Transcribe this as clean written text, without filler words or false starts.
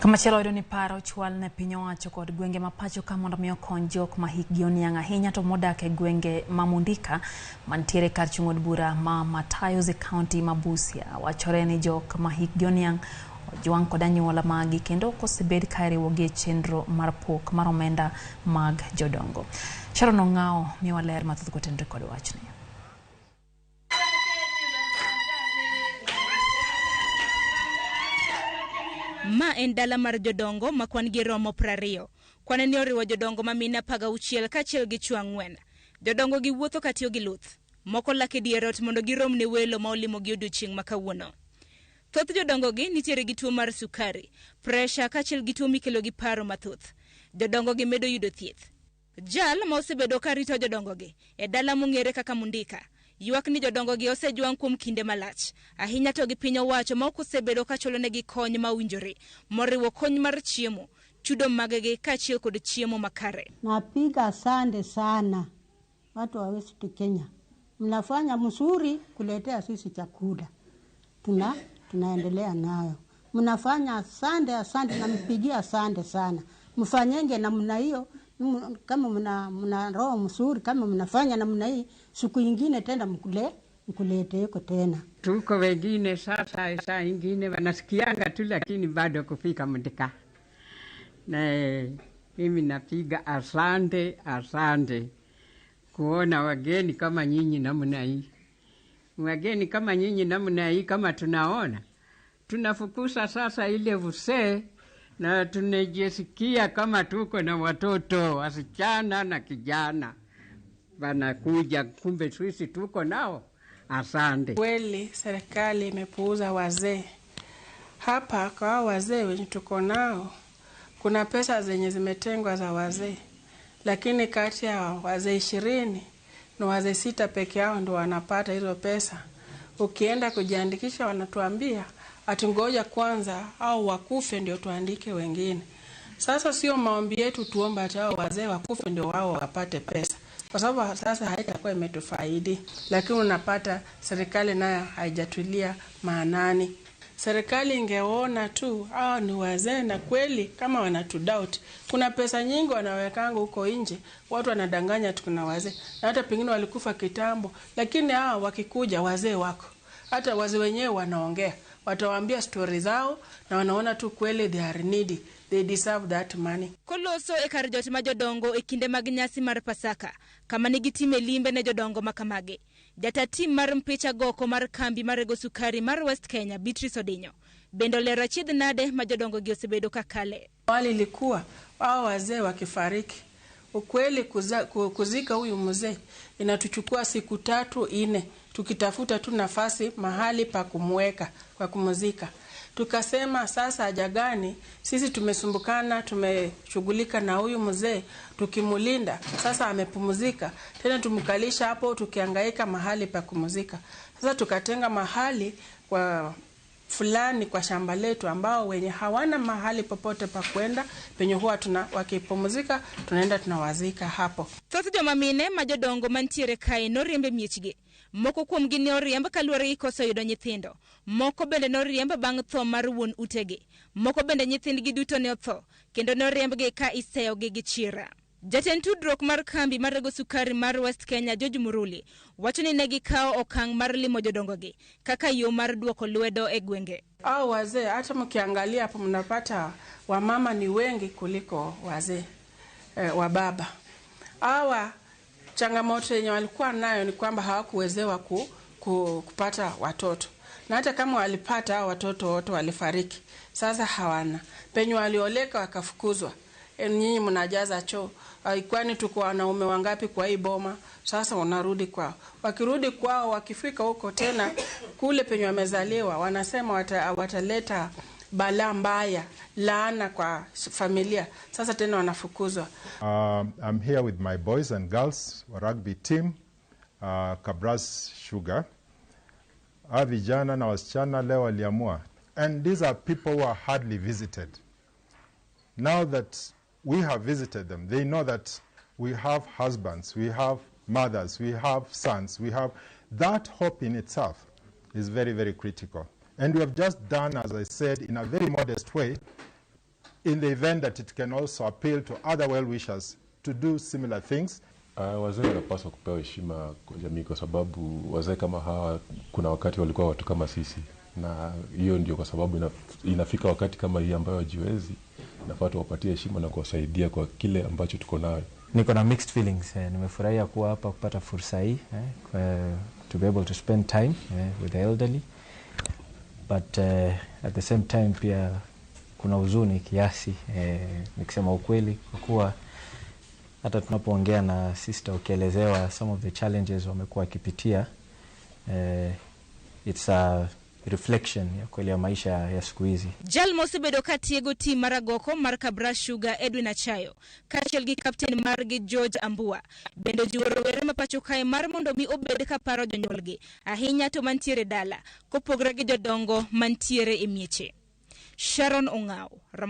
Kama chelo ni paro chwal ne piny owacho kod gwenge mapacho ka mondo miyo kony jok ma hikgi oniang' ahinya to modak e gwenge mamundika mantiere kar chung' od bura ma Matayo e kaunti ma Busia. Wachore ni jok ma hikgi oniang' ojwang' kod anyuola magi kendo kosebed ka iriwogi e chenro mar pok mar omenda mag jodongo. Sharon Ong'ao miwa ler mathoth kotenore kod wachni. Ma en dala mar jodongo ma kwan gi romo 20. Kwan ni oriwo jodongo ma mine 16 kaachiel gi chwo 4. Jodongo gi wuotho katiyo gi luth. Moko lake dier ot mondo girom ne welo ma olimo gi odiochieng' ma kawuono. Thoth jodongo gi nitiere gi tuo mar sukari, pressure kaachiel gi tuo mikelo gi paro mathoth. Jodongo gi medo yudo thieth. Jal ma osebedo ka rito jodongo gi e dala mong'ere kaka Mundika. Ywak ni jodongo gi osejwang' kuom kinde malach. Ahinya to gi piny owacho ma ok osebedo ka chulo negi kony ma winjore, moriwo kony mar chiemo, chudo magegi kaachiel kod chiemo makare. Napiga asante sana watu wa West Kenya. Mnafanya mzuri kuletea sisi chakula. Tunaendelea nayo. Mnafanya asante na mpigia asante sana. Mfanyenge namna hiyo kama mna roho mzuri, kama mnafanya namna hii siku nyingine tena mkulete yuko tena. Tuko wengine sasa saa nyingine wanasikianga tu lakini bado kufika Mundika. Na mimi napiga asante kuona wageni kama nyinyi namna hii. Wageni kama nyinyi namna hii kama tunaona. Tunafukusa sasa ile vusee na tunajisikia kama tuko na watoto wasichana na kijana wanakuja, kumbe sisi tuko nao. Asante. Kweli serikali imepuuza wazee. Hapa kwa wazee wenye tuko nao kuna pesa zenye zimetengwa za wazee, lakini kati ya wazee 20 na wazee 6 peke yao ndio wanapata hizo pesa. Ukienda kujiandikisha wanatuambia atungoja kwanza au wakufe ndio tuandike wengine. Sasa sio maombi yetu tuomba hao wazee wakufe ndio wao wapate pesa, kwa sababu sasa haitakuwa imetufaidi, lakini unapata serikali nayo haijatulia maanani. Serikali ingeona tu ni wazee na kweli kama wanatudoubt. Kuna pesa nyingi wanawekanga huko nje, watu wanadanganya tu kuna wazee. Na hata pengine walikufa kitambo, lakini wakikuja wazee wako. Hata wazee wenyewe wanaongea. Watawaambia story zao na wanaona tu kweli they are needy. They deserve that money. Koloso e kar jot ma jodongo e kinde mag nyasi mar Pasaka, kama nigitime limbe ne jodongo makamage. Jata tim mar mpicha goko mar kambi marego sukari mar West Kenya, Beatrice Odinyo. Bendo lero chiedh nade ma jodongo gi osebedo kakale. Wali ilikuwa wazee wakifariki. Ukweli kuzika huyu mzee inatuchukua siku 3-4 tukitafuta tu nafasi mahali pa kumweka kwa kumzika. Tukasema sasa haja gani sisi tumesumbukana, tumeshughulika na huyu mzee tukimulinda, sasa amepumzika tena tumkalisha hapo tukihangaika mahali pa kumzika. Sasa tukatenga mahali kwa fulani kwa shamba letu ambao wenye hawana mahali popote pa kwenda penye huwa wakipumzika tunaenda tunawazika hapo. Thoth joma mine ma jodongo mantiere kae noriembe miechgi. Moko kuom gi ne oriemb kaluwore gi koso yudo nyithindo. Moko bende noriemb bang' tho mar wuon utegi. Moko bende nyithindgi duto ne otho kendo noriembgi ka iseyogi gi chira. Jatend tudruok mar kambi marego sukari mar West Kenya, George Muruli, wacho ni negi kao okang' mar limo jodongo gi kaka yo mar duoko lwedo e gwenge. Wazee hata mkiangalia hapo mnapata wamama ni wengi kuliko wazee wa baba. Changamoto yenye walikuwa nayo ni kwamba hawakuwezewa kupata watoto. Na hata kama walipata watoto wote walifariki. Sasa hawana. Penye walioleka wakafukuzwa. Nyinyi mnajaza choo. Kwani tuko wanaume wangapi kwa hii boma? Sasa wanarudi kwao. Wakirudi kwao wakifika huko tena kule penye wamezaliwa wanasema wataleta balaa mbaya, laana kwa familia. Sasa tena wanafukuzwa. I'm here with my boys and girls rugby team, Kabras Sugar. Vijana na wasichana leo waliamua. And these are people who are hardly visited. Now that we have visited them, they know that we have husbands, we have mothers, we have sons, we have that hope in itself is very, very critical. And we have just done, as I said, in a very modest way, in the event that it can also appeal to other well-wishers to do similar things. Wazee wanapaswa kupewa heshima kwa jamii kwa sababu wazee kama hawa kuna wakati walikuwa watu kama sisi, na hiyo ndio kwa sababu inafika wakati kama hii ambayo hajiwezi, nafaa tuwapatie heshima na kuwasaidia kwa kile ambacho tuko nayo. Niko na mixed feelings. Nimefurahia kuwa hapa kupata fursa hii to be able to spend time with the elderly, but at the same time pia kuna huzuni kiasi, nikisema ukweli, kwa kuwa hata tunapoongea na sister ukielezewa some of the challenges wamekuwa kipitia, it's a reflection ya kweli ya maisha ya siku hizi. Jal mosebedo katiego tim maragoko mar Kabras Sugar Edwin Achayo kaachiel gi kapten margi George Ambua bende jiwo rowere ma pacho kae mar mondo mi obed ka paro jonyuolgi ahinya to mantiere dala kopogore gi jodongo mantiere e mieche. Sharon Ongao.